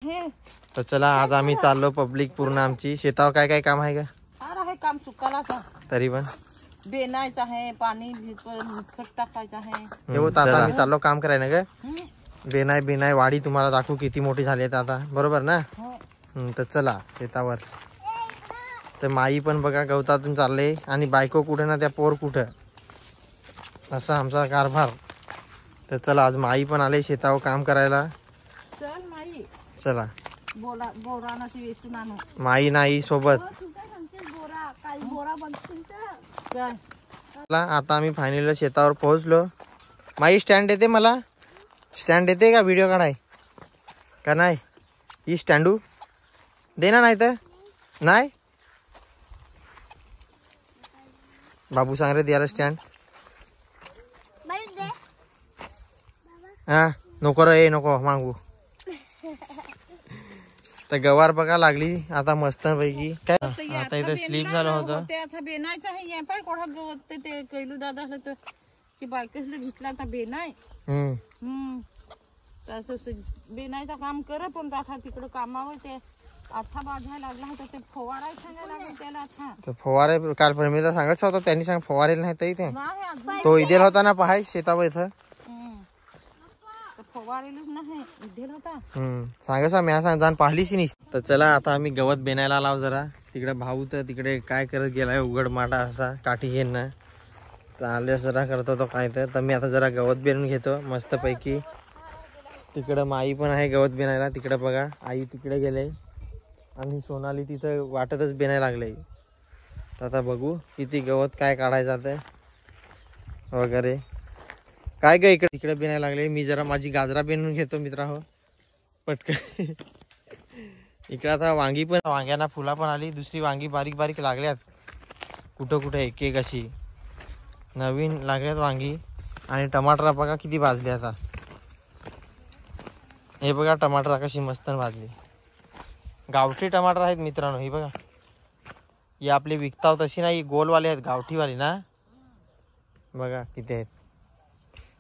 तर चला आज आम्ही चाललो पब्लिक पूर्ण आमची शेतावर काय काय काम आहे का? आहे काम सुकालाचा तरी पण बेनायचं आहे, पाणी खत टाकायचं आहे. हो आता आम्ही चाललो काम करायला ग. बेनाय बेनाय वाडी तुम्हाला दाखवू किती मोठी झाली आहे आता, बरोबर ना? तर चला शेतावर. तर माई पण बघा गवतातून चालले आणि बायको कुठे ना त्या पोर कुठं, असा आमचा कारभार. तर चला आज माई पण आले शेतावर काम करायला. चल माई चला बोरानाची वेचून आणू. माई नाही सोबत. चला आता आम्ही फायनली शेतावर पोहोचलो. माई स्टँड येते, मला स्टँड येते का व्हिडिओ काढाय का नाही? ही स्टँडू दे ना, नाही तर नाही. बाबू सांग रे द्यायला स्टँड. हा नको रे, नको मागू. तर गवार बघा लागली आता मस्त पैकी. काय आता इथं स्लीप झालं होतं. ते आता बेनायचं आहे. या पाय कोणा गवत ते कैलू दादा तर ती बायकसला घेतला आता बेनाय. तसं बेनायचं काम कर, पण आता तिकडं कामावर ते आता बांधायला लागला होता. ते फवाराय सांगायला लागेल त्याला. आता तर फवारे काल मी तर सांगत होता, त्यांनी सांग फवारेल नाही तरी ते नाही तो इदेल होता ना पहाय शेतावर इथं. फवारेलच नाही इदेल होता. सांगा मी सांग जाण पाहिलीच नाही. तर चला आता आम्ही गवत बेनायला लाव जरा. तिकडे भाऊ तर तिकडे काय करत गेलाय उघड माटा असा काठी घेऊन ना. तर आले जरा करतो तो काय तर मी आता जरा गवत बेनून घेतो मस्त पैकी. तिकडं माई पण आहे गवत बेनायला. तिकडे बघा आई तिकडे गेले आणि सोनाली तिथं वाटतच बेनायला लागले. तर आता बघू किती गवत काय काढायचं आता वगैरे काय ग. इकडे तिकडे बेनायला लागले. मी जरा माझी गाजरा बेनून घेतो मित्रा हो पटकन. इकडे आता वांगी पण, वांग्यांना फुला पण आली. दुसरी वांगी बारीक बारीक लागल्यात कुठं कुठं एक एक अशी नवीन लागल्यात वांगी. आणि टमाटर बघा किती भाजले आता. हे बघा टमाटर कशी मस्त भाजली. गावठी टमाटर आहेत मित्रांनो. ही बघा ही आपली विकताव तशी नाही, गोलवाले आहेत गावठीवाली ना. बघा किती आहेत.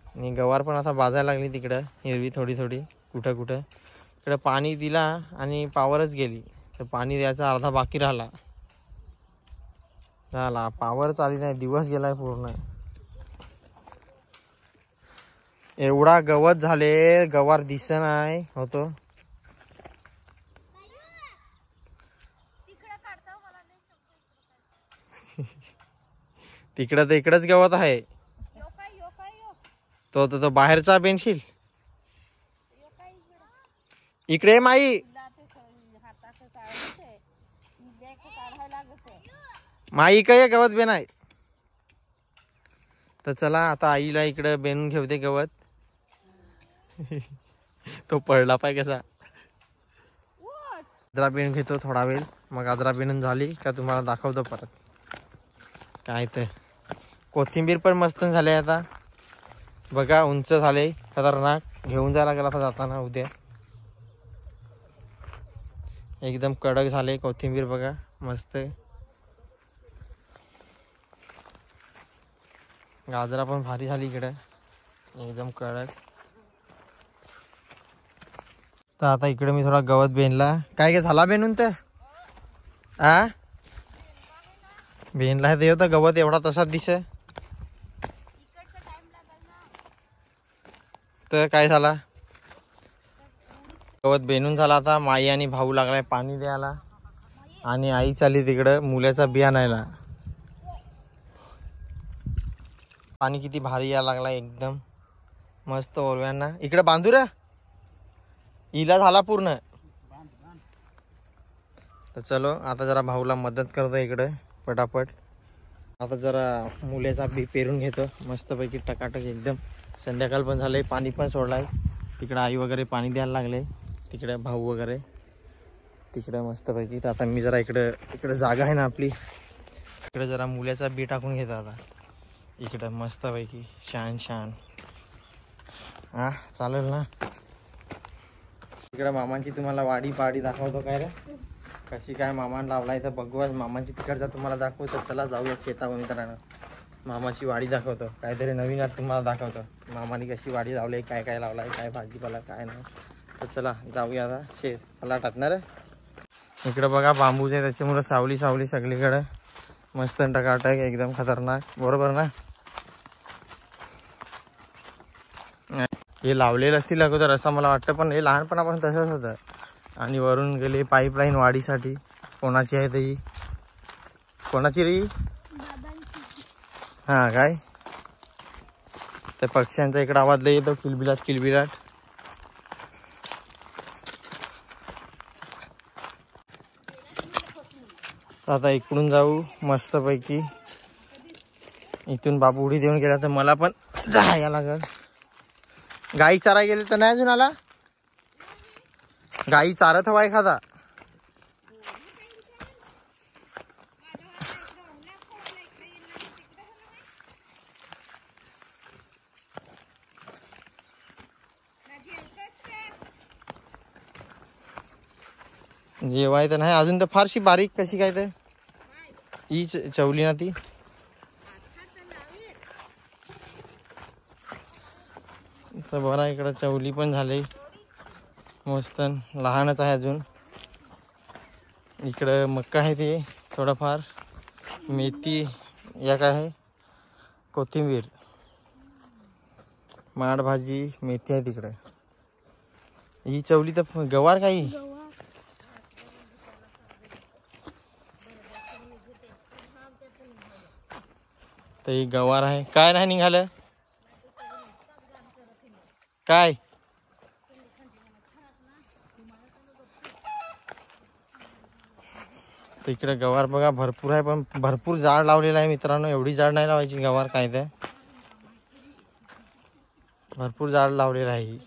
आणि गवार पण आता भाजायला लागली तिकडं हिरवी थोडी थोडी कुठं कुठं. इकडं पाणी दिला आणि पावरच गेली. तर पाणी द्यायचा अर्धा बाकी राहिला. झाला पावरच आली नाही, दिवस गेलाय पूर्ण. एवढा गवत झाले, गवार दिसन आहे होतो. तिकडं तर इकडंच गवत आहे. तो बाहेरचा पेन्शिल इकडे माई. माई काय गवत बेनाय. तर चला आता आईला इकडे बेनून घेवते गवत. तो पडला पाय कसा. गाजरा बेनून घेतो थोडा वेळ, मग गाजरा बेनून झाली का तुम्हाला दाखवतो परत. काय तर कोथिंबीर पण मस्त झाले आता बघा. उंच झाले खतरनाक. घेऊन जायला लागेल आता जाताना उद्या. एकदम कडक झाले कोथिंबीर बघा मस्त. गाजरा पण भारी झाली इकडे एकदम कडक. तर आता इकडे मी थोडा गवत बेनला. काय काय झाला बेनून तर आ बेनला ते होता गवत एवढा तसाच दिसे. तर काय झाला गवत बेनून झाला. आता माई आणि भाऊ लागलाय पाणी द्यायला आणि आई चालली तिकडं मुल्याचा बिया न्यायला. पाणी किती भारी यायला लागला एकदम मस्त ओरव्यांना. इकडे बांधू रे इला झाला पूर्ण. तर चलो आता जरा भाऊला मदत करतो इकडे पटापट. आता जरा मुल्याचा बी पेरून घेतो मस्त पैकी टकाटक एकदम. संध्याकाळ पण झालंय, पाणी पण सोडलाय. तिकडे आई वगैरे पाणी द्यायला लागले, तिकडे भाऊ वगैरे तिकडे मस्त पैकी. तर आता मी जरा इकडे जागा आहे ना आपली, इकडे जरा मुल्याचा बी टाकून घेतो आता इकडे मस्त पैकी छान छान. हा चालेल ना. इकडे मामांची तुम्हाला वाडी पाडी दाखवतो काय रे कशी काय मामान लावलाय. तर बघू मामांची तिकडचा तुम्हाला दाखवतो. चला जाऊया शेतावर मित्रांनो. मामाची वाडी दाखवतो, काहीतरी नवीन आज तुम्हाला दाखवतो. मामाने कशी वाडी लावली, काय काय लावलाय, काय भाजीपाला काय नाही तर चला जाऊया आता शेताला टाकणार. इकडे बघा बांबूच आहे त्याच्यामुळे सावली सावली सगळीकडे मस्त टकाटक एकदम खतरनाक. बरोबर ना. हे लावलेलं असतील अगोदर असं मला वाटतं, पण हे लहानपणापासून तसंच होतं. आणि वरून गेले पाईपलाईन वाढीसाठी. कोणाची आहे ती? कोणाची रे? हा काय त्या पक्ष्यांचा इकडे आवाज लय येतो, किलबिलाट किलबिलाट. आता इकडून जाऊ मस्त पैकी. इथून बाबू उडी देऊन गेला तर मला पण जायला लागल. गाई चारा गेले तर नाही अजून आला. गाई चारत हवा एखादा. जेवाय तर नाही अजून, तर फारशी बारीक कशी काय तर ही चवली ना ती. तर बरा इकडं चवली पण झाली मस्त. लहानच आहे अजून. इकडं मक्का आहे ते थोडंफार. मेथी या काय आहे कोथिंबीर, माड भाजी, मेथी आहे तिकडे. ही चवली तर गवार काही. तर ही गवार आहे. काय नाही निघालं काय. तर इकडे गवार बघा भरपूर आहे, पण भरपूर झाड लावलेलं आहे मित्रांनो. एवढी झाड नाही लावायची गवार काय ते. भरपूर झाड लावलेलं आहे.